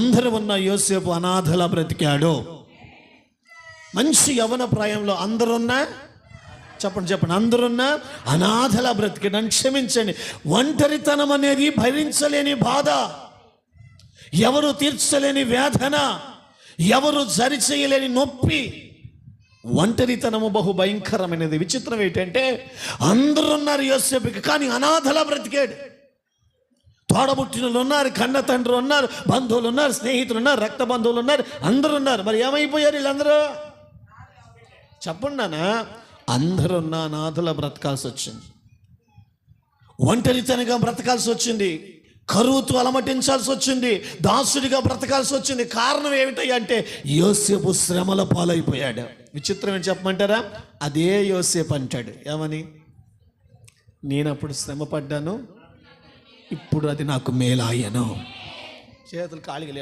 అందరూ ఉన్న యోసేపు అనాథలా బ్రతికాడు. మంచి యవ్వన ప్రాయంలో అందరున్నా, చెప్పండి, అందరున్నా అనాథలా బ్రతికాడు. నన్ను క్షమించండి, ఒంటరితనం అనేది భరించలేని బాధ, ఎవరు తీర్చలేని వేదన, ఎవరు సరిచేయలేని నొప్పి. ఒంటరితనము బహు భయంకరమైనది. విచిత్రం ఏంటంటే అందరూ ఉన్నారు యోసేపుకి, కానీ అనాథలా బ్రతికాడు. తోడబుట్టినలు ఉన్నారు, కన్న తండ్రి ఉన్నారు, బంధువులు ఉన్నారు, స్నేహితులు ఉన్నారు, రక్త బంధువులు ఉన్నారు, అందరూ ఉన్నారు. మరి ఏమైపోయారు వీళ్ళందరూ? చెప్పండి నాన్న. అందరూ ఉన్న అనాథలా బ్రతకాల్సి వచ్చింది, ఒంటరితనంగా బ్రతకాల్సి వచ్చింది, కరువుతో అలమటించాల్సి వచ్చింది, దాసుడిగా బ్రతకాల్సి వచ్చింది. కారణం ఏమిటంటే యోసేపు శ్రమల పాలైపోయాడు. విచిత్రం ఏం చెప్పమంటారా? అదే యోసేపు అంటాడు, ఏమని? నేను అప్పుడు శ్రమ పడ్డాను, ఇప్పుడు అది నాకు మేలాయను. చేతులు కాళిగా